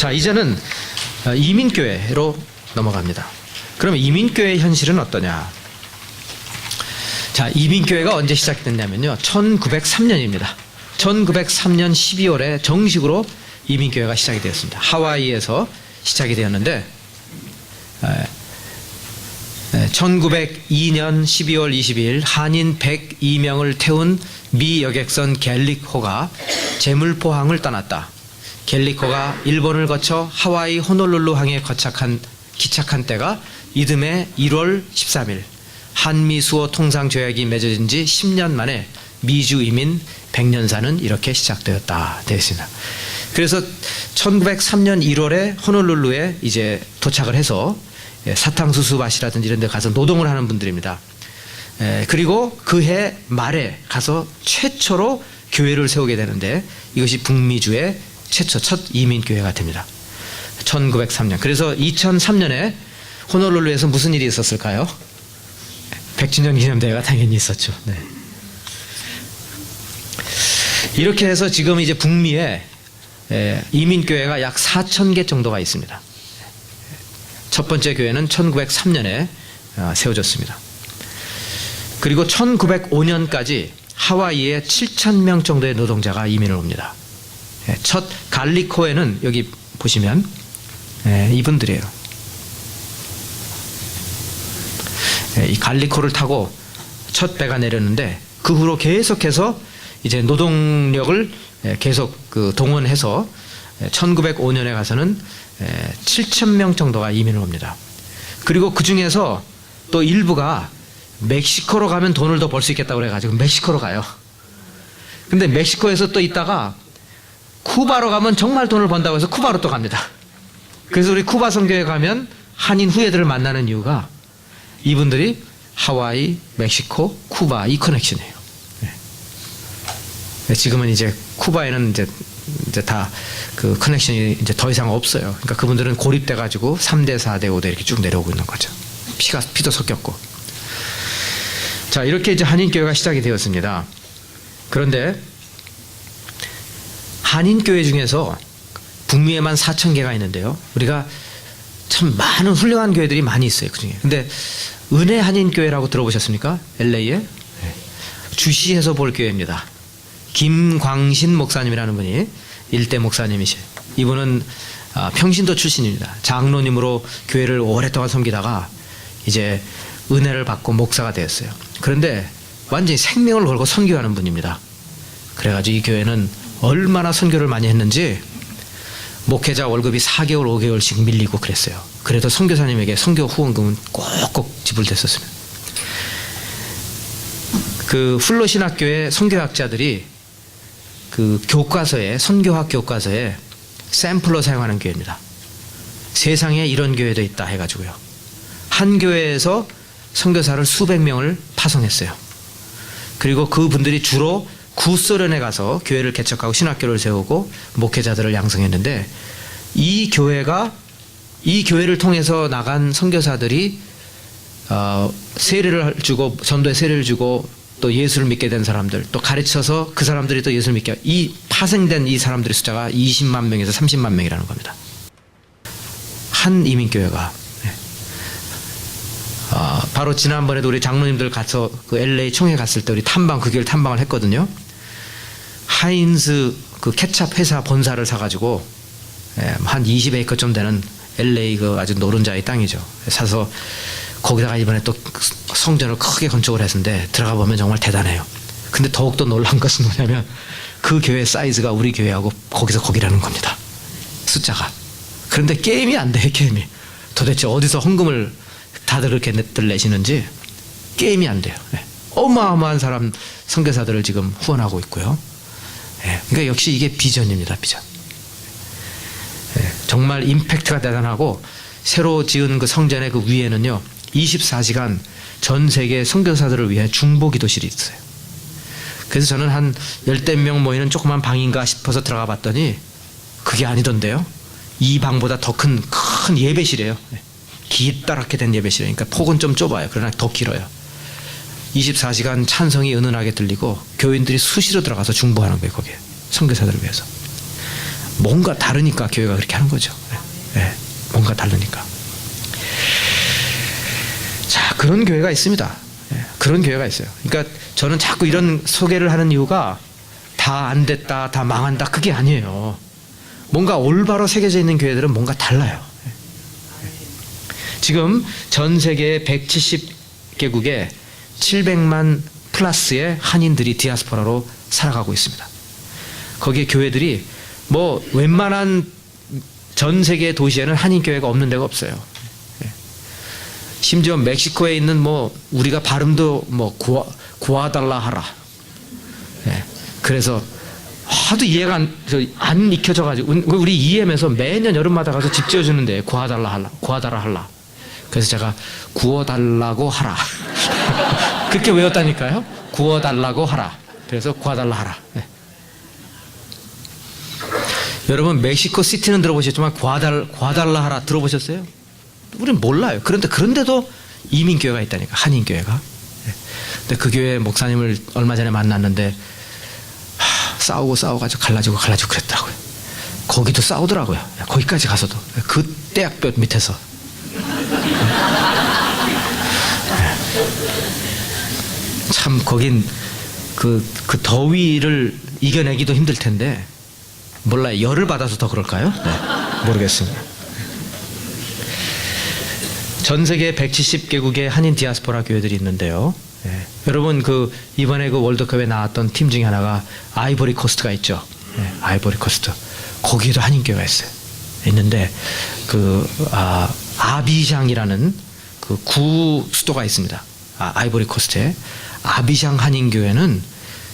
자, 이제는 이민교회로 넘어갑니다. 그러면 이민교회의 현실은 어떠냐? 자, 이민교회가 언제 시작됐냐면요, 1903년입니다. 1903년 12월에 정식으로 이민교회가 시작이 되었습니다. 하와이에서 시작이 되었는데 1902년 12월 22일 한인 102명을 태운 미 여객선 갤릭호가 제물포항을 떠났다. 갤릭호가 일본을 거쳐 하와이 호놀룰루항에 기착한 때가 이듬해 1월 13일 한미 수호 통상 조약이 맺어진 지 10년 만에 미주 이민 100년사는 이렇게 시작되었다 되어 있습니다. 그래서 1903년 1월에 호놀룰루에 이제 도착을 해서 사탕수수 밭이라든지 이런 데 가서 노동을 하는 분들입니다. 그리고 그해 말에 가서 최초로 교회를 세우게 되는데 이것이 북미주의 첫 이민교회가 됩니다. 1903년. 그래서 2003년에 호놀룰루에서 무슨 일이 있었을까요? 100주년 기념대회가 당연히 있었죠. 네. 이렇게 해서 지금 이제 북미에 이민교회가 약 4,000개 정도가 있습니다. 첫 번째 교회는 1903년에 세워졌습니다. 그리고 1905년까지 하와이에 7,000명 정도의 노동자가 이민을 옵니다. 첫 갈리코에는 여기 보시면 이분들이에요. 이 갈리코를 타고 첫 배가 내렸는데 그 후로 계속해서 이제 노동력을 계속 동원해서 1905년에 가서는 7,000명 정도가 이민을 옵니다. 그리고 그 중에서 또 일부가 멕시코로 가면 돈을 더 벌 수 있겠다고 그래가지고 멕시코로 가요. 근데 멕시코에서 또 있다가 쿠바로 가면 정말 돈을 번다고 해서 쿠바로 또 갑니다. 그래서 우리 쿠바 선교에 가면 한인 후예들을 만나는 이유가 이분들이 하와이, 멕시코, 쿠바 이 커넥션이에요. 네. 지금은 이제 쿠바에는 이제 다 그 커넥션이 이제 더 이상 없어요. 그러니까 그분들은 고립돼 가지고 3대, 4대, 5대 이렇게 쭉 내려오고 있는 거죠. 피도 섞였고. 자, 이렇게 이제 한인교회가 시작이 되었습니다. 그런데 한인교회 중에서 북미에만 4,000개가 있는데요. 우리가 참 많은 훌륭한 교회들이 많이 있어요. 그 중에. 근데 은혜 한인교회라고 들어보셨습니까? LA에? 네. 주시해서 볼 교회입니다. 김광신 목사님이라는 분이 일대 목사님이시에요. 이분은 평신도 출신입니다. 장로님으로 교회를 오랫동안 섬기다가 이제 은혜를 받고 목사가 되었어요. 그런데 완전히 생명을 걸고 선교하는 분입니다. 그래가지고 이 교회는 얼마나 선교를 많이 했는지 목회자 월급이 4개월, 5개월씩 밀리고 그랬어요. 그래도 선교사님에게 선교 후원금은 꼭꼭 지불됐었습니다. 그 플로신학교의 선교학자들이 그 교과서에, 선교학 교과서에 샘플로 사용하는 교회입니다. 세상에 이런 교회도 있다 해가지고요. 한 교회에서 선교사를 수백 명을 파송했어요. 그리고 그분들이 주로 구소련에 가서 교회를 개척하고 신학교를 세우고 목회자들을 양성했는데 이 교회를 통해서 나간 선교사들이 세례를 주고 전도에 세례를 주고 또 예수를 믿게 된 사람들, 또 가르쳐서 그 사람들이 또 예수를 믿게, 이 파생된 이 사람들의 숫자가 20만 명에서 30만 명이라는 겁니다. 한 이민교회가. 바로 지난번에도 우리 장로님들 가서 그 LA 총회 갔을 때 우리 그 교회를 탐방을 했거든요. 하인즈 그 케찹 회사 본사를 사가지고 한 20에이커 좀 되는 LA 그 아주 노른자의 땅이죠. 사서 거기다가 이번에 또 성전을 크게 건축을 했는데 들어가 보면 정말 대단해요. 근데 더욱더 놀란 것은 뭐냐면 그 교회 사이즈가 우리 교회하고 거기서 거기라는 겁니다. 숫자가. 그런데 게임이 안 돼, 게임이. 도대체 어디서 헌금을 다들 그렇게 내시는지 게임이 안 돼요. 어마어마한 선교사들을 지금 후원하고 있고요. 그러니까 역시 이게 비전입니다, 비전. 정말 임팩트가 대단하고 새로 지은 그 성전의 그 위에는요 24시간 전 세계 선교사들을 위해 중보 기도실이 있어요. 그래서 저는 한 10대 명 모이는 조그만 방인가 싶어서 들어가 봤더니 그게 아니던데요. 이 방보다 더 큰 예배실이에요. 기다랗게 된 예배실이에요. 그러니까 폭은 좀 좁아요. 그러나 더 길어요. 24시간 찬성이 은은하게 들리고 교인들이 수시로 들어가서 중보하는 거예요. 거기에 선교사들을 위해서. 뭔가 다르니까 교회가 그렇게 하는 거죠. 예, 뭔가 다르니까. 자, 그런 교회가 있습니다. 예, 그런 교회가 있어요. 그러니까 저는 자꾸 이런 소개를 하는 이유가 다 안 됐다, 다 망한다, 그게 아니에요. 뭔가 올바로 새겨져 있는 교회들은 뭔가 달라요. 지금 전 세계 170개국에 700만 플러스의 한인들이 디아스포라로 살아가고 있습니다. 거기에 교회들이 뭐 웬만한 전 세계 도시에는 한인 교회가 없는 데가 없어요. 심지어 멕시코에 있는 뭐 우리가 발음도 뭐 구아달라하라. 그래서 하도 이해가 안 익혀져 가지고 우리 EM에서 매년 여름마다 가서 집 지어주는데 구하달라. 그래서 제가 구워달라고 하라. 그렇게 외웠다니까요. 구워달라고 하라. 그래서 구하달라 하라. 네. 여러분 멕시코 시티는 들어보셨지만 구하달라 하라 들어보셨어요? 우리는 몰라요. 그런데도 이민교회가 있다니까. 한인교회가. 네. 근데 그 교회 목사님을 얼마 전에 만났는데 싸우고 갈라지고 그랬더라고요. 거기도 싸우더라고요. 거기까지 가서도. 그 떼약볕 밑에서. 참 거긴 그 더위를 이겨내기도 힘들 텐데 몰라요. 열을 받아서 더 그럴까요? 네, 모르겠습니다. 전 세계 170개국의 한인 디아스포라 교회들이 있는데요. 네. 여러분 이번에 월드컵에 나왔던 팀 중에 하나가 아이보리 코스트가 있죠. 네, 아이보리 코스트. 거기에도 한인 교회가 있어요. 있는데 아비샹이라는 그 구 수도가 있습니다. 아이보리 코스트에 아비샹 한인 교회는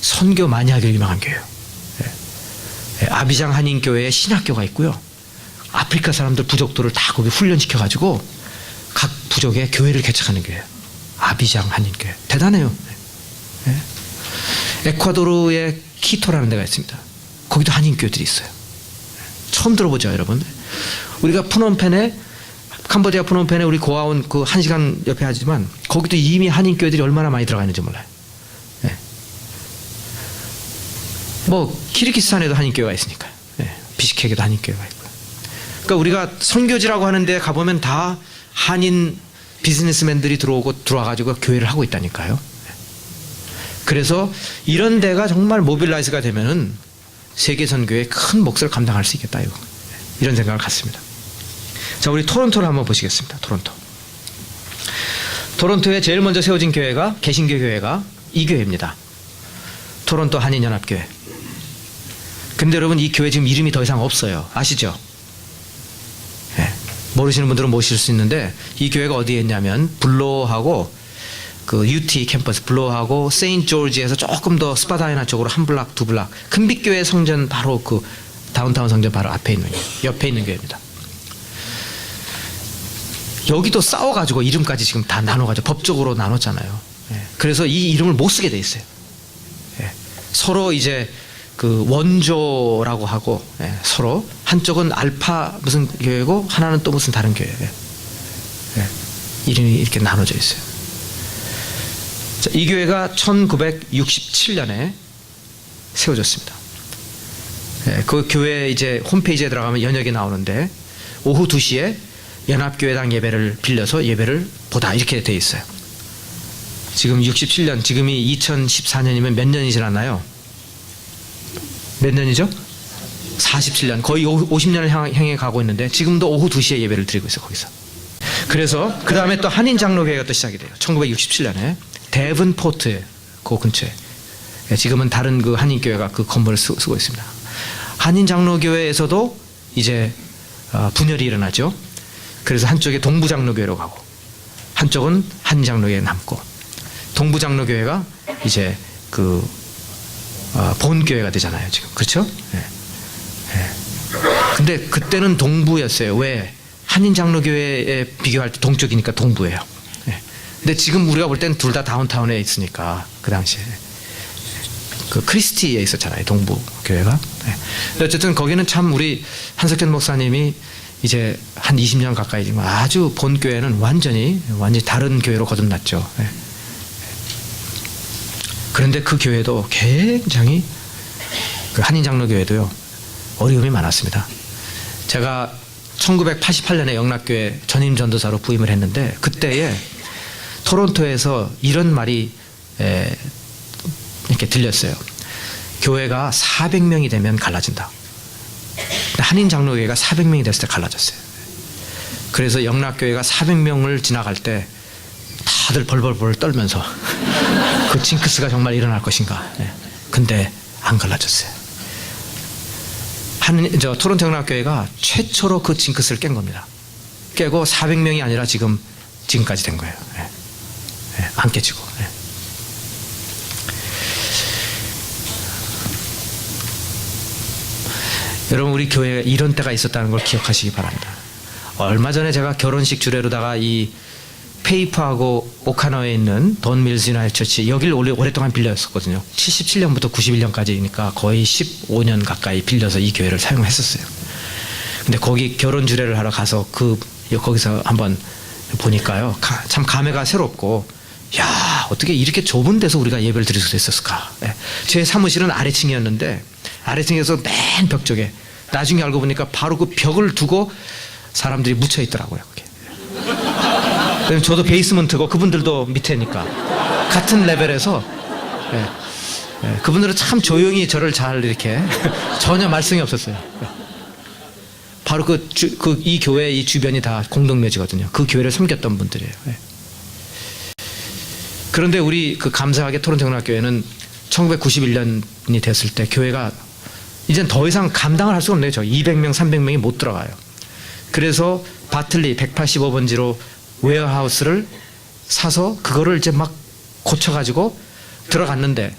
선교 많이 하기로 유명한 교회예요. 네. 아비샹 한인 교회에 신학교가 있고요. 아프리카 사람들 부족들을 다 거기 훈련시켜 가지고 각 부족에 교회를 개척하는 교회예요. 아비샹 한인교회. 대단해요. 네. 에콰도르의 키토라는 데가 있습니다. 거기도 한인교회들이 있어요. 처음 들어보죠, 여러분? 우리가 캄보디아 프놈펜에 우리 고아원 1시간 옆에 하지만 거기도 이미 한인교회들이 얼마나 많이 들어가 있는지 몰라요. 네. 뭐 키르기스탄에도 한인교회가 있으니까요. 네. 비시케크에도 한인교회가 있고요. 그러니까 우리가 선교지라고 하는데 가보면 다 한인 비즈니스맨들이 들어와가지고 교회를 하고 있다니까요. 그래서 이런 데가 정말 모빌라이즈가 되면은 세계 선교에 큰 몫을 감당할 수 있겠다, 이런 생각을 갖습니다. 자, 우리 토론토를 한번 보시겠습니다. 토론토에 제일 먼저 세워진 교회가 개신교 교회가 이 교회입니다. 토론토 한인연합교회. 근데 여러분 이 교회 지금 이름이 더 이상 없어요. 아시죠? 모르시는 분들은 모실 수 있는데 이 교회가 어디에 있냐면 블로어하고 UT 캠퍼스 블로어하고 세인트 조지에서 조금 더 스파다이나 쪽으로 한 블락 두 블락 큰빛교회 성전 바로 다운타운 성전 바로 앞에 있는 옆에 있는 교회입니다. 여기도 싸워가지고 이름까지 지금 다 나눠가지고 법적으로 나눴잖아요. 그래서 이 이름을 못 쓰게 돼 있어요. 서로 이제 원조라고 하고 서로 한쪽은 알파 무슨 교회고 하나는 또 무슨 다른 교회예요. 이름이 이렇게 나눠져 있어요. 자, 이 교회가 1967년에 세워졌습니다. 그 교회 이제 홈페이지에 들어가면 연역이 나오는데 오후 2시에 연합교회당 예배를 빌려서 예배를 보다 이렇게 돼 있어요. 지금 67년, 지금이 2014년이면 몇 년이 지났나요? 몇 년이죠? 47년, 거의 50년을 향해 가고 있는데 지금도 오후 2시에 예배를 드리고 있어요. 거기서. 그래서 그 다음에 또 한인 장로교회가 또 시작이 돼요. 1967년에 데븐포트 그 근처에. 지금은 다른 한인교회가 그 건물을 쓰고 있습니다. 한인 장로교회에서도 이제 분열이 일어나죠. 그래서 한쪽에 동부 장로교회로 가고 한쪽은 한인 장로교회에 남고 동부 장로교회가 이제 본교회가 되잖아요, 지금. 그렇죠? 근데 그때는 동부였어요. 왜? 한인 장로교회에 비교할 때 동쪽이니까 동부예요. 근데 지금 우리가 볼 때는 둘 다 다운타운에 있으니까 그 당시에 크리스티에 있었잖아요, 동부 교회가. 어쨌든 거기는 참 우리 한석현 목사님이 이제 한 20년 가까이 지금 아주 본 교회는 완전히 다른 교회로 거듭났죠. 그런데 그 교회도 굉장히 한인 장로교회도요 어려움이 많았습니다. 제가 1988년에 영락교회 전임 전도사로 부임을 했는데 그때에 토론토에서 이런 말이 이렇게 들렸어요. 교회가 400명이 되면 갈라진다. 한인 장로교회가 400명이 됐을 때 갈라졌어요. 그래서 영락교회가 400명을 지나갈 때 다들 벌벌벌 떨면서 그 징크스가 정말 일어날 것인가. 근데 안 갈라졌어요. 토론토 영락교회가 최초로 그 징크스를 깬 겁니다. 깨고 400명이 아니라 지금까지 된 거예요. 안 깨지고. 여러분, 우리 교회에 이런 때가 있었다는 걸 기억하시기 바랍니다. 얼마 전에 제가 결혼식 주례로다가 이 페이프하고 오카나와에 있는 돈 밀스 유나이티드 처치, 여기를 오랫동안 빌렸었거든요. 77년부터 91년까지니까 거의 15년 가까이 빌려서 이 교회를 사용했었어요. 근데 거기 결혼 주례를 하러 가서 거기서 한번 보니까요, 참 감회가 새롭고, 야, 어떻게 이렇게 좁은 데서 우리가 예배를 드릴 수 있었을까. 제 사무실은 아래층이었는데 아래층에서 맨 벽 쪽에, 나중에 알고 보니까 바로 그 벽을 두고 사람들이 묻혀 있더라고요. 저도 베이스먼트고 그분들도 밑에니까 같은 레벨에서. 그분들은 참 조용히 저를 잘 이렇게 전혀 말썽이 없었어요. 바로 이 교회 이 주변이 다 공동묘지거든요. 그 교회를 섬겼던 분들이에요. 그런데 우리 감사하게 토론토 영락교회는 1991년이 됐을 때 교회가 이젠 더 이상 감당을 할 수가 없네요. 200명, 300명이 못 들어가요. 그래서 바틀리 185번지로 웨어하우스를 사서 그거를 이제 막 고쳐가지고 들어갔는데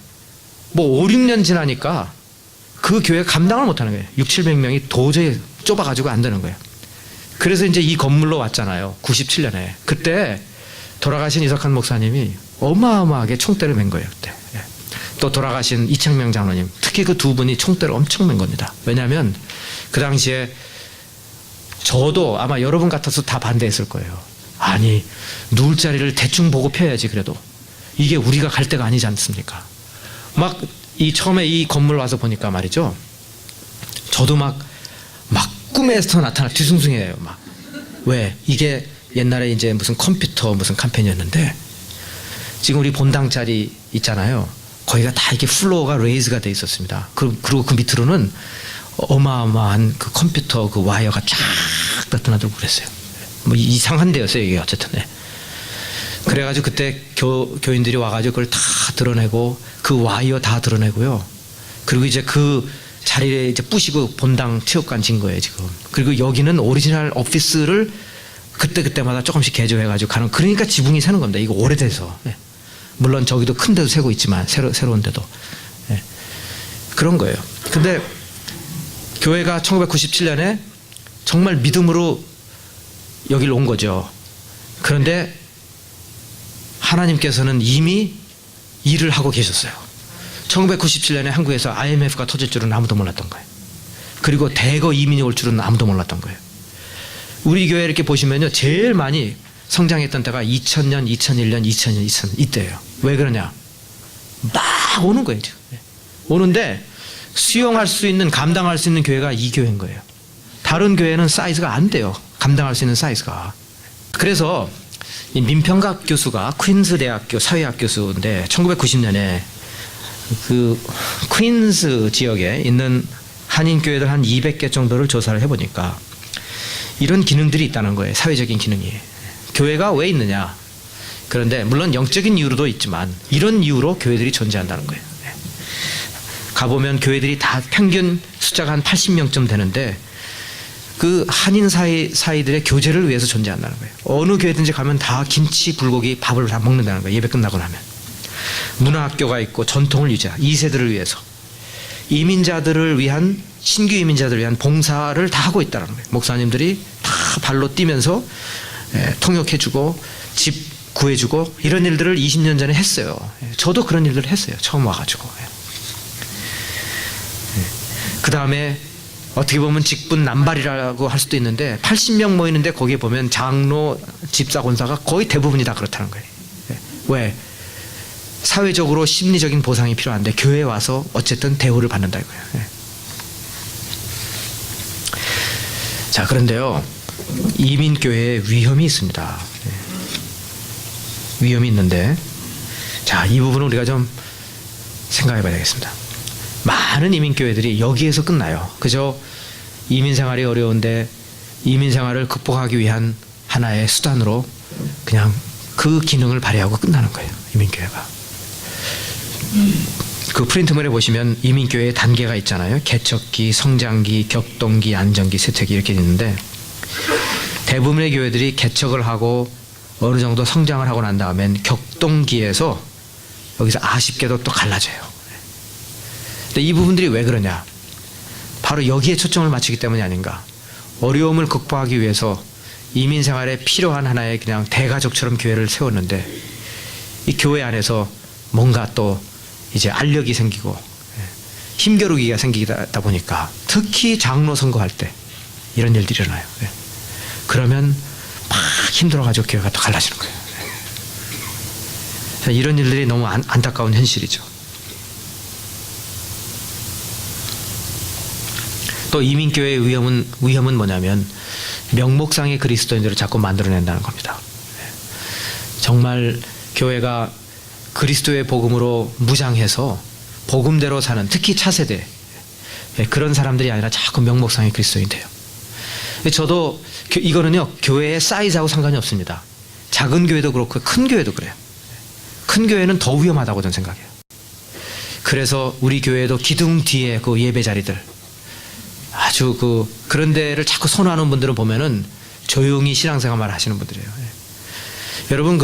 뭐 5, 6년 지나니까 그 교회가 감당을 못하는 거예요. 6, 700명이 도저히 좁아가지고 안 되는 거예요. 그래서 이제 이 건물로 왔잖아요. 97년에. 그때 돌아가신 이석한 목사님이 어마어마하게 총대를 맨 거예요. 그때. 또 돌아가신 이창명 장로님, 특히 그 두 분이 총대를 엄청 맨 겁니다. 왜냐하면 그 당시에 저도 아마 여러분 같아서 다 반대했을 거예요. 아니, 누울 자리를 대충 보고 펴야지. 그래도 이게 우리가 갈 데가 아니지 않습니까? 처음에 이 건물 와서 보니까 말이죠, 저도 막 꿈에서 나타나 뒤숭숭해요. 왜? 이게 옛날에 이제 무슨 컴퓨터 무슨 캠페인이었는데, 지금 우리 본당 자리 있잖아요. 거기가 다 이렇게 플로어가 레이즈가 돼 있었습니다. 그리고 그 밑으로는 어마어마한 그 컴퓨터 그 와이어가 쫙 나타나고 그랬어요. 뭐 이상한 데였어요, 이게 어쨌든. 그래가지고 그때 교인들이 와가지고 그걸 다 드러내고 그 와이어 다 드러내고요. 그리고 이제 그 자리에 이제 부시고 본당 체육관 진 거예요, 지금. 그리고 여기는 오리지널 오피스를 그때마다 조금씩 개조해가지고 가는, 그러니까 지붕이 새는 겁니다. 이거 오래돼서. 물론 저기도 큰 데도 새고 있지만, 새로운 데도. 그런 거예요. 근데 교회가 1997년에 정말 믿음으로 여기를 온 거죠. 그런데 하나님께서는 이미 일을 하고 계셨어요. 1997년에 한국에서 IMF가 터질 줄은 아무도 몰랐던 거예요. 그리고 대거 이민이 올 줄은 아무도 몰랐던 거예요. 우리 교회 이렇게 보시면요, 제일 많이 성장했던 때가 2000년, 2001년, 2000년, 2000년 이때예요. 왜 그러냐? 막 오는 거예요, 지금. 오는데 수용할 수 있는, 감당할 수 있는 교회가 이 교회인 거예요. 다른 교회는 사이즈가 안 돼요. 감당할 수 있는 사이즈가. 그래서 이 민평각 교수가 퀸스 대학교 사회학 교수인데 1990년에 그 퀸스 지역에 있는 한인 교회들 한 200개 정도를 조사를 해보니까 이런 기능들이 있다는 거예요. 사회적인 기능이. 교회가 왜 있느냐? 그런데 물론 영적인 이유로도 있지만 이런 이유로 교회들이 존재한다는 거예요. 가보면 교회들이 다 평균 숫자가 한 80명쯤 되는데 그 한인 사이들의 교제를 위해서 존재한다는 거예요. 어느 교회든지 가면 다 김치, 불고기, 밥을 다 먹는다는 거예요. 예배 끝나고 나면. 문화학교가 있고 전통을 유지하고 2세들을 위해서. 이민자들을 위한, 신규 이민자들을 위한 봉사를 다 하고 있다는 거예요. 목사님들이 다 발로 뛰면서 통역해주고 집 구해주고 이런 일들을 20년 전에 했어요. 저도 그런 일들을 했어요. 처음 와가지고. 그 다음에 어떻게 보면 직분 남발이라고 할 수도 있는데 80명 모이는데 거기에 보면 장로, 집사, 권사가 거의 대부분이 다 그렇다는 거예요. 왜? 사회적으로 심리적인 보상이 필요한데 교회에 와서 어쨌든 대우를 받는다 이거예요. 자, 그런데요, 이민교회에 위험이 있습니다. 위험이 있는데, 자, 이 부분은 우리가 좀 생각해 봐야 되겠습니다. 많은 이민교회들이 여기에서 끝나요. 그저 이민 생활이 어려운데 이민 생활을 극복하기 위한 하나의 수단으로 그냥 그 기능을 발휘하고 끝나는 거예요. 이민교회가. 그 프린트물에 보시면 이민교회의 단계가 있잖아요. 개척기, 성장기, 격동기, 안정기, 쇠퇴기 이렇게 있는데, 대부분의 교회들이 개척을 하고 어느 정도 성장을 하고 난 다음엔 격동기에서 여기서 아쉽게도 또 갈라져요. 근데 이 부분들이 왜 그러냐? 바로 여기에 초점을 맞추기 때문이 아닌가. 어려움을 극복하기 위해서 이민 생활에 필요한 하나의 그냥 대가족처럼 교회를 세웠는데, 이 교회 안에서 뭔가 또 이제 알력이 생기고 힘겨루기가 생기다 보니까, 특히 장로 선거할 때 이런 일들이 일어나요. 그러면 막 힘들어가지고 교회가 또 갈라지는 거예요. 이런 일들이 너무 안타까운 현실이죠. 또 이민교회의 위험은 뭐냐면 명목상의 그리스도인들을 자꾸 만들어낸다는 겁니다. 정말 교회가 그리스도의 복음으로 무장해서 복음대로 사는, 특히 차세대 그런 사람들이 아니라 자꾸 명목상의 그리스도인이 돼요. 저도 이거는요, 교회의 사이즈하고 상관이 없습니다. 작은 교회도 그렇고 큰 교회도 그래요. 큰 교회는 더 위험하다고 저는 생각해요. 그래서 우리 교회도 기둥 뒤에 그 예배 자리들, 아주 그런 데를 자꾸 선호하는 분들을 보면은 조용히 신앙생활 하시는 분들이에요. 여러분,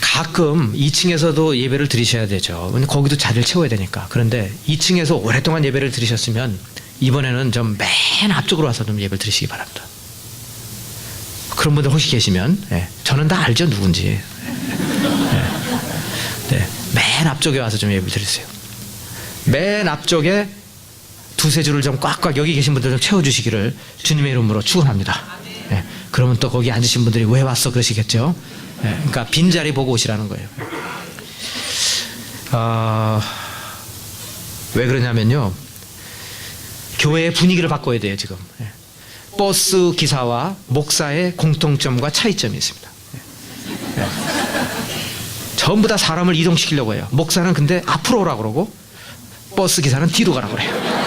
가끔 2층에서도 예배를 드리셔야 되죠. 거기도 자리를 채워야 되니까. 그런데 2층에서 오랫동안 예배를 드리셨으면 이번에는 좀 맨 앞쪽으로 와서 좀 예배를 드리시기 바랍니다. 그런 분들 혹시 계시면, 저는 다 알죠, 누군지. 맨 앞쪽에 와서 좀 예배를 드리세요. 맨 앞쪽에 두세 줄을 좀 꽉꽉 여기 계신 분들 좀 채워주시기를 주님의 이름으로 축원합니다. 그러면 또 거기 앉으신 분들이 왜 왔어 그러시겠죠. 그러니까 빈자리 보고 오시라는 거예요. 왜 그러냐면요, 교회의 분위기를 바꿔야 돼요. 지금 버스 기사와 목사의 공통점과 차이점이 있습니다. 전부 다 사람을 이동시키려고 해요. 목사는 근데 앞으로 오라고 그러고 버스 기사는 뒤로 가라고 그래요.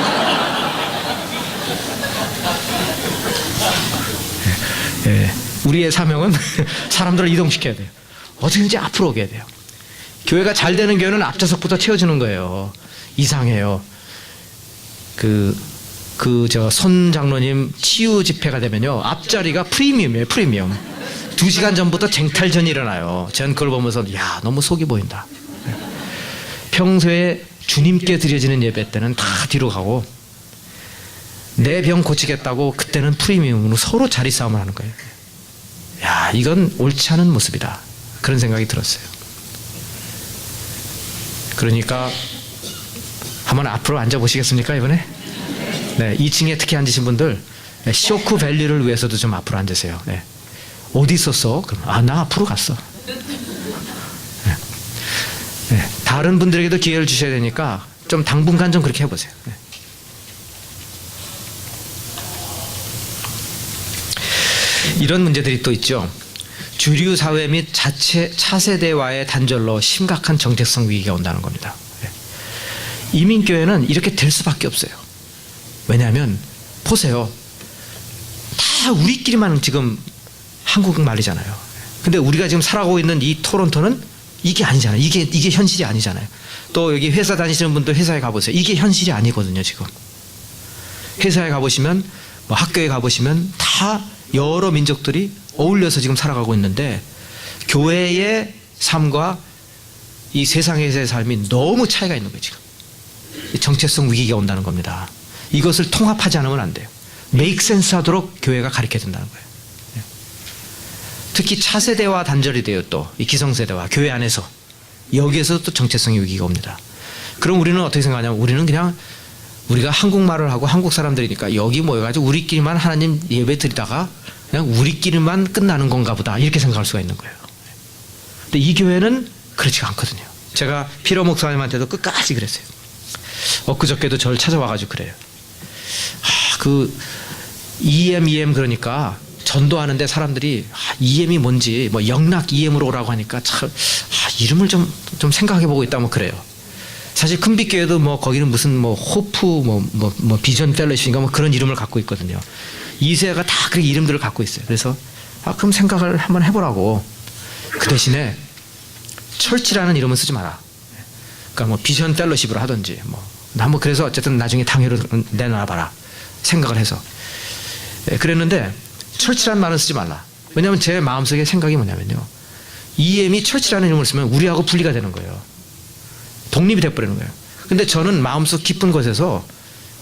우리의 사명은 사람들을 이동시켜야 돼요. 어떻게든지 앞으로 오게 해야 돼요. 교회가 잘 되는 교회는 앞좌석부터 채워주는 거예요. 이상해요. 손 장로님 치유 집회가 되면요, 앞자리가 프리미엄이에요. 프리미엄. 2시간 전부터 쟁탈전이 일어나요. 전 그걸 보면서 야, 너무 속이 보인다. 평소에 주님께 드려지는 예배 때는 다 뒤로 가고, 내 병 고치겠다고 그때는 프리미엄으로 서로 자리 싸움을 하는 거예요. 야, 이건 옳지 않은 모습이다. 그런 생각이 들었어요. 그러니까 한번 앞으로 앉아보시겠습니까, 이번에? 2층에 특히 앉으신 분들 쇼크 밸류를 위해서도 좀 앞으로 앉으세요. 어디 있었어? 그럼 나 앞으로 갔어. 다른 분들에게도 기회를 주셔야 되니까 좀 당분간 좀 그렇게 해보세요. 이런 문제들이 또 있죠. 주류 사회 및 차세대와의 단절로 심각한 정체성 위기가 온다는 겁니다. 이민교회는 이렇게 될 수밖에 없어요. 왜냐하면 보세요. 다 우리끼리만 지금 한국말이잖아요. 근데 우리가 지금 살아가고 있는 이 토론토는 이게 아니잖아요. 이게 현실이 아니잖아요. 또 여기 회사 다니시는 분들 회사에 가보세요. 이게 현실이 아니거든요. 지금 회사에 가보시면, 뭐 학교에 가보시면 다 여러 민족들이 어울려서 지금 살아가고 있는데, 교회의 삶과 이 세상에서의 삶이 너무 차이가 있는 거예요. 지금 정체성 위기가 온다는 겁니다. 이것을 통합하지 않으면 안 돼요. 메이크 센스 하도록 교회가 가르쳐야 된다는 거예요. 특히 차세대와 단절이 돼요. 또 이 기성세대와 교회 안에서, 여기에서 또 정체성의 위기가 옵니다. 그럼 우리는 어떻게 생각하냐면, 우리는 그냥 우리가 한국말을 하고 한국 사람들이니까 여기 모여가지고 우리끼리만 하나님 예배 드리다가 그냥 우리끼리만 끝나는 건가 보다, 이렇게 생각할 수가 있는 거예요. 근데 이 교회는 그렇지가 않거든요. 제가 피로 목사님한테도 끝까지 그랬어요. 엊그저께도 저를 찾아와가지고 그래요. EM 그러니까 전도하는데 사람들이 EM이 뭔지 뭐 영락 EM으로 오라고 하니까 참 이름을 좀 생각해보고 있다 뭐 그래요. 사실 큰빛교회도 뭐 거기는 무슨 뭐 호프 뭐 비전 펠로십인가 뭐 그런 이름을 갖고 있거든요. 이세가 다 그렇게 이름들을 갖고 있어요. 그래서 그럼 생각을 한번 해보라고. 그 대신에 철치라는 이름은 쓰지 마라. 그러니까 뭐 비전 펠로십으로 하든지 한번 그래서 어쨌든 나중에 당회로 내놔봐라 생각을 해서 그랬는데 철치라는 말은 쓰지 말라. 왜냐하면 제 마음속에 생각이 뭐냐면요, EM이 철치라는 이름을 쓰면 우리하고 분리가 되는 거예요. 독립이 돼버리는 거예요. 근데 저는 마음속 깊은 곳에서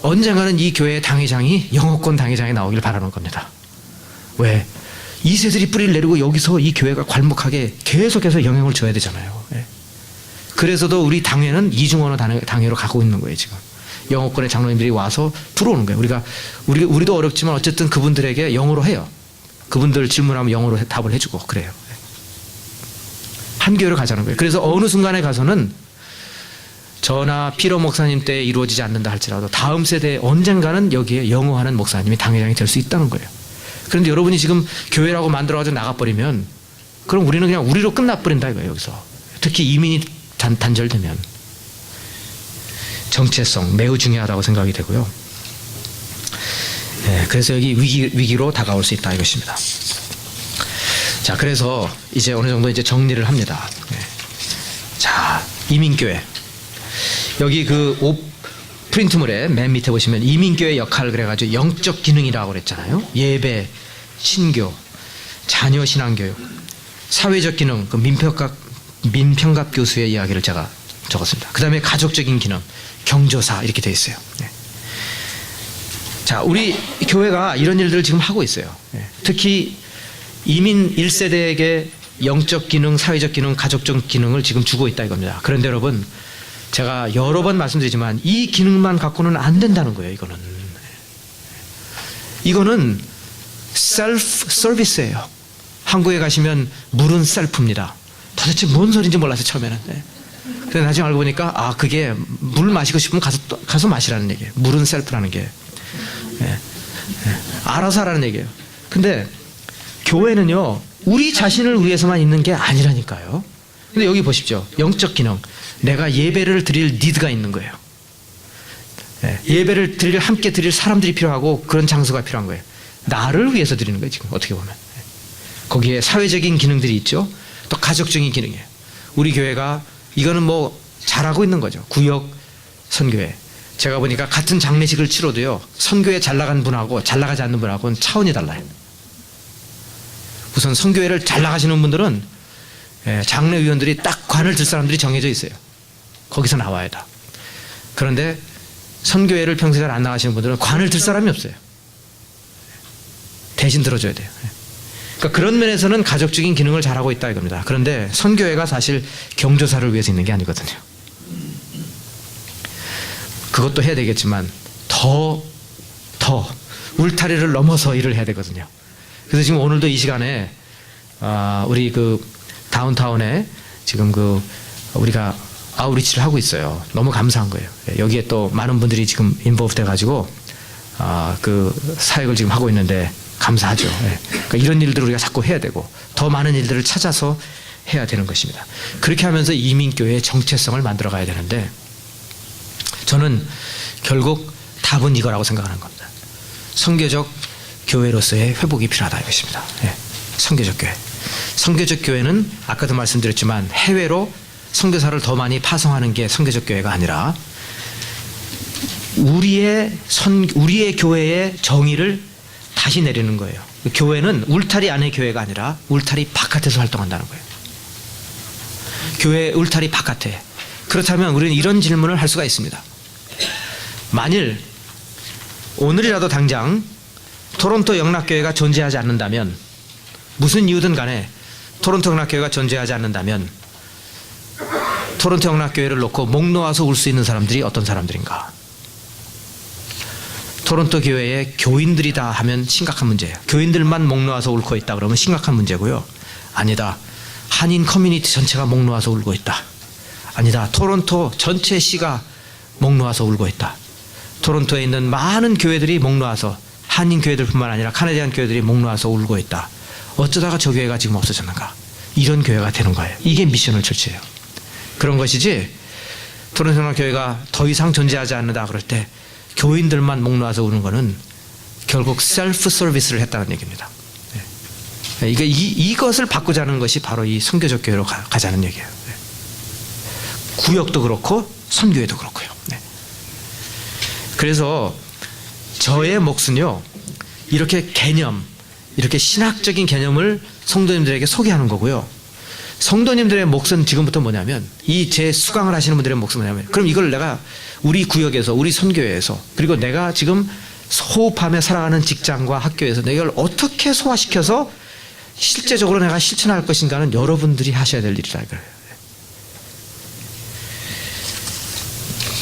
언젠가는 이 교회의 당회장이 영어권 당회장이 나오길 바라는 겁니다. 왜? 2세들이 뿌리를 내리고 여기서 이 교회가 괄목하게 계속해서 영향을 줘야 되잖아요. 그래서도 우리 당회는 이중언어 당회로 가고 있는 거예요. 지금 영어권의 장로님들이 와서 들어오는 거예요. 우리도 어렵지만 어쨌든 그분들에게 영어로 해요. 그분들 질문하면 영어로 답을 해주고 그래요. 한 교회로 가자는 거예요. 그래서 어느 순간에 가서는 저나 피로 목사님 때 이루어지지 않는다 할지라도 다음 세대에 언젠가는 여기에 영어하는 목사님이 당회장이 될 수 있다는 거예요. 그런데 여러분이 지금 교회라고 만들어가지고 나가버리면 그럼 우리는 그냥 우리로 끝나버린다 이거예요. 여기서 특히 이민이 단절되면 정체성 매우 중요하다고 생각이 되고요. 그래서 여기 위기로 다가올 수 있다 이것입니다. 자, 그래서 이제 어느 정도 이제 정리를 합니다. 자, 이민교회. 여기 그 프린트물에 맨 밑에 보시면 이민교회 역할을 그래가지고 영적 기능이라고 그랬잖아요. 예배, 신교, 자녀 신앙교육, 사회적 기능, 그 민평갑 교수의 이야기를 제가 적었습니다. 그 다음에 가족적인 기능, 경조사 이렇게 되어 있어요. 자, 우리 교회가 이런 일들을 지금 하고 있어요. 특히 이민 1세대에게 영적 기능, 사회적 기능, 가족적 기능을 지금 주고 있다 이겁니다. 그런데 여러분, 제가 여러 번 말씀드리지만 이 기능만 갖고는 안 된다는 거예요. 이거는 셀프 서비스예요. 한국에 가시면 물은 셀프입니다. 도대체 뭔 소리인지 몰랐어요, 처음에는. 근데 나중에 알고 보니까 그게 물 마시고 싶으면 가서 마시라는 얘기예요. 물은 셀프라는 게. 알아서 하라는 얘기예요. 근데 교회는요, 우리 자신을 위해서만 있는 게 아니라니까요. 근데 여기 보십시오. 영적 기능. 내가 예배를 드릴 니드가 있는 거예요. 예배를 함께 드릴 사람들이 필요하고 그런 장소가 필요한 거예요. 나를 위해서 드리는 거예요, 지금 어떻게 보면. 거기에 사회적인 기능들이 있죠. 또 가족적인 기능이에요. 우리 교회가 이거는 뭐 잘하고 있는 거죠. 구역 선교회. 제가 보니까 같은 장례식을 치러도요, 선교회 잘 나간 분하고 잘 나가지 않는 분하고는 차원이 달라요. 우선 선교회를 잘 나가시는 분들은 장례위원들이 딱 관을 들 사람들이 정해져 있어요. 거기서 나와야 다. 그런데 선교회를 평소에 잘 안 나가시는 분들은 관을 들 사람이 없어요. 대신 들어줘야 돼요. 그러니까 그런 면에서는 가족적인 기능을 잘하고 있다 이겁니다. 그런데 선교회가 사실 경조사를 위해서 있는 게 아니거든요. 그것도 해야 되겠지만 더 울타리를 넘어서 일을 해야 되거든요. 그래서 지금 오늘도 이 시간에 우리 그 다운타운에 지금 우리가 아우리치를 하고 있어요. 너무 감사한 거예요. 여기에 또 많은 분들이 지금 인볼브 돼가지고 그 사역을 지금 하고 있는데 감사하죠. 그러니까 이런 일들을 우리가 자꾸 해야 되고 더 많은 일들을 찾아서 해야 되는 것입니다. 그렇게 하면서 이민교회의 정체성을 만들어 가야 되는데 저는 결국 답은 이거라고 생각하는 겁니다. 선교적 교회로서의 회복이 필요하다 이것입니다. 선교적 교회. 선교적 교회는 아까도 말씀드렸지만 해외로 선교사를 더 많이 파송하는 게 선교적 교회가 아니라 우리의 교회의 정의를 다시 내리는 거예요. 교회는 울타리 안의 교회가 아니라 울타리 바깥에서 활동한다는 거예요. 교회 울타리 바깥에. 그렇다면 우리는 이런 질문을 할 수가 있습니다. 만일 오늘이라도 당장 토론토 영락교회가 존재하지 않는다면, 무슨 이유든 간에 토론토 영락교회가 존재하지 않는다면 토론토 영락교회를 놓고 목 놓아서 울 수 있는 사람들이 어떤 사람들인가? 토론토 교회의 교인들이다 하면 심각한 문제예요. 교인들만 목 놓아서 울고 있다 그러면 심각한 문제고요. 아니다. 한인 커뮤니티 전체가 목 놓아서 울고 있다. 아니다. 토론토 전체 시가 목 놓아서 울고 있다. 토론토에 있는 많은 교회들이 목 놓아서 한인 교회들뿐만 아니라 카나디안 교회들이 목 놓아서 울고 있다. 어쩌다가 저 교회가 지금 없어졌는가? 이런 교회가 되는 거예요. 이게 미셔널 처치예요. 그런 것이지 토론토 교회가 더 이상 존재하지 않는다 그럴 때 교인들만 목 놓아서 우는 거는 결국 셀프 서비스를 했다는 얘기입니다. 네. 이것을 바꾸자는 것이 바로 이 선교적 교회로 가자는 얘기예요. 네. 구역도 그렇고 선교회도 그렇고요. 네. 그래서 저의 몫은요, 이렇게 개념, 이렇게 신학적인 개념을 성도님들에게 소개하는 거고요. 성도님들의 몫은 지금부터 뭐냐면, 이 제 수강을 하시는 분들의 몫은 뭐냐면, 그럼 이걸 내가 우리 구역에서, 우리 선교회에서, 그리고 내가 지금 호흡하며 살아가는 직장과 학교에서 내가 이걸 어떻게 소화시켜서 실제적으로 내가 실천할 것인가는 여러분들이 하셔야 될 일이라 이거예요.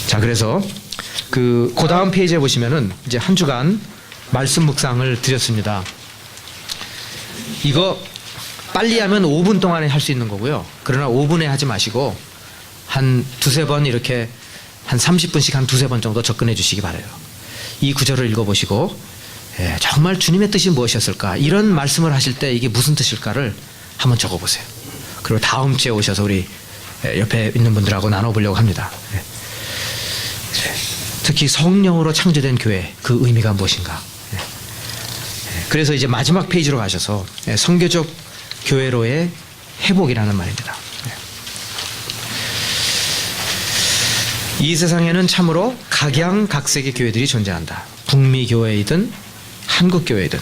자, 그래서 그 다음 페이지에 보시면은 이제 한 주간 말씀 묵상을 드렸습니다. 이거 빨리 하면 5분 동안에 할 수 있는 거고요. 그러나 5분에 하지 마시고 한 두세 번 이렇게 한 30분씩 한 두세 번 정도 접근해 주시기 바라요. 이 구절을 읽어보시고 정말 주님의 뜻이 무엇이었을까? 이런 말씀을 하실 때 이게 무슨 뜻일까를 한번 적어보세요. 그리고 다음 주에 오셔서 우리 옆에 있는 분들하고 나눠보려고 합니다. 특히 성령으로 창조된 교회, 그 의미가 무엇인가? 그래서 이제 마지막 페이지로 가셔서 선교적 교회로의 회복이라는 말입니다. 이 세상에는 참으로 각양각색의 교회들이 존재한다. 북미 교회이든 한국 교회이든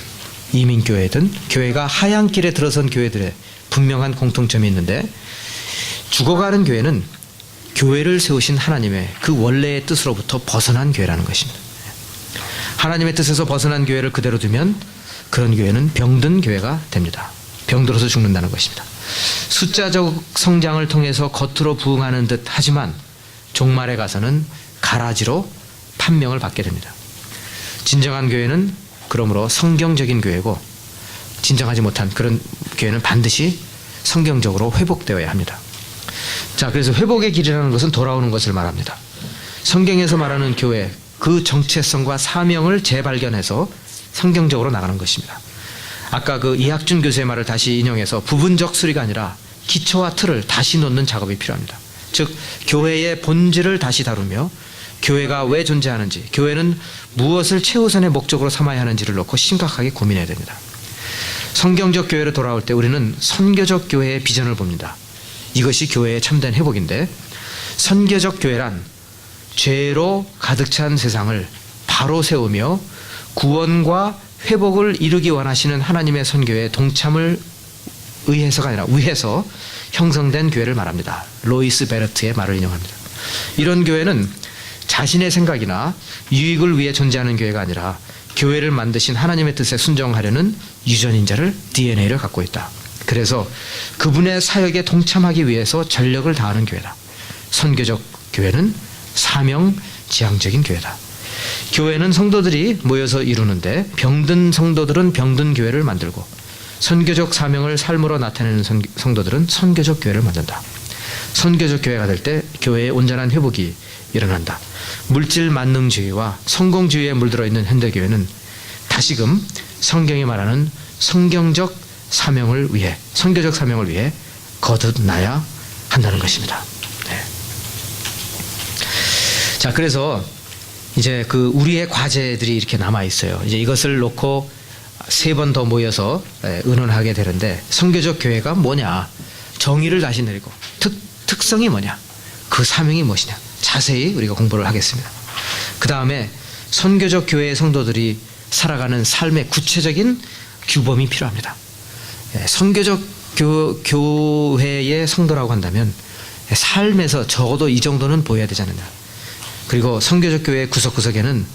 이민 교회이든 교회가 하얀 길에 들어선 교회들의 분명한 공통점이 있는데, 죽어가는 교회는 교회를 세우신 하나님의 그 원래의 뜻으로부터 벗어난 교회라는 것입니다. 하나님의 뜻에서 벗어난 교회를 그대로 두면 그런 교회는 병든 교회가 됩니다. 병들어서 죽는다는 것입니다. 숫자적 성장을 통해서 겉으로 부흥하는 듯 하지만 종말에 가서는 가라지로 판명을 받게 됩니다. 진정한 교회는 그러므로 성경적인 교회고, 진정하지 못한 그런 교회는 반드시 성경적으로 회복되어야 합니다. 자, 그래서 회복의 길이라는 것은 돌아오는 것을 말합니다. 성경에서 말하는 교회, 그 정체성과 사명을 재발견해서 성경적으로 나가는 것입니다. 아까 그 이학준 교수의 말을 다시 인용해서 부분적 수리가 아니라 기초와 틀을 다시 놓는 작업이 필요합니다. 즉, 교회의 본질을 다시 다루며 교회가 왜 존재하는지, 교회는 무엇을 최우선의 목적으로 삼아야 하는지를 놓고 심각하게 고민해야 됩니다. 성경적 교회로 돌아올 때 우리는 선교적 교회의 비전을 봅니다. 이것이 교회의 참된 회복인데, 선교적 교회란 죄로 가득 찬 세상을 바로 세우며 구원과 회복을 이루기 원하시는 하나님의 선교에 동참을 의해서가 아니라 위해서 형성된 교회를 말합니다. 로이스 베르트의 말을 인용합니다. 이런 교회는 자신의 생각이나 유익을 위해 존재하는 교회가 아니라 교회를 만드신 하나님의 뜻에 순종하려는 유전인자를 DNA를 갖고 있다. 그래서 그분의 사역에 동참하기 위해서 전력을 다하는 교회다. 선교적 교회는 사명지향적인 교회다. 교회는 성도들이 모여서 이루는데 병든 성도들은 병든 교회를 만들고, 선교적 사명을 삶으로 나타내는 성도들은 선교적 교회를 만든다. 선교적 교회가 될 때 교회의 온전한 회복이 일어난다. 물질 만능주의와 성공주의에 물들어 있는 현대교회는 다시금 성경이 말하는 성경적 사명을 위해, 선교적 사명을 위해 거듭나야 한다는 것입니다. 네. 자, 그래서 이제 그 우리의 과제들이 이렇게 남아 있어요. 이제 이것을 놓고 3번 더 모여서 의논하게 되는데, 선교적 교회가 뭐냐, 정의를 다시 내리고 특성이 뭐냐, 그 사명이 무엇이냐, 자세히 우리가 공부를 하겠습니다. 그 다음에 선교적 교회의 성도들이 살아가는 삶의 구체적인 규범이 필요합니다. 선교적 교회의 성도라고 한다면 삶에서 적어도 이 정도는 보여야 되지 않느냐. 그리고 선교적 교회 구석구석에는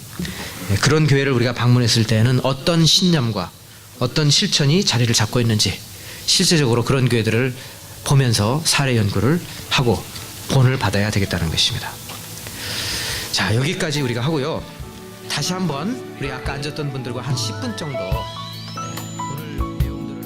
그런 교회를 우리가 방문했을 때는 어떤 신념과 어떤 실천이 자리를 잡고 있는지, 실제적으로 그런 교회들을 보면서 사례 연구를 하고 본을 받아야 되겠다는 것입니다. 자, 여기까지 우리가 하고요. 다시 한번 우리 아까 앉았던 분들과 한 10분 정도 오늘 내용들을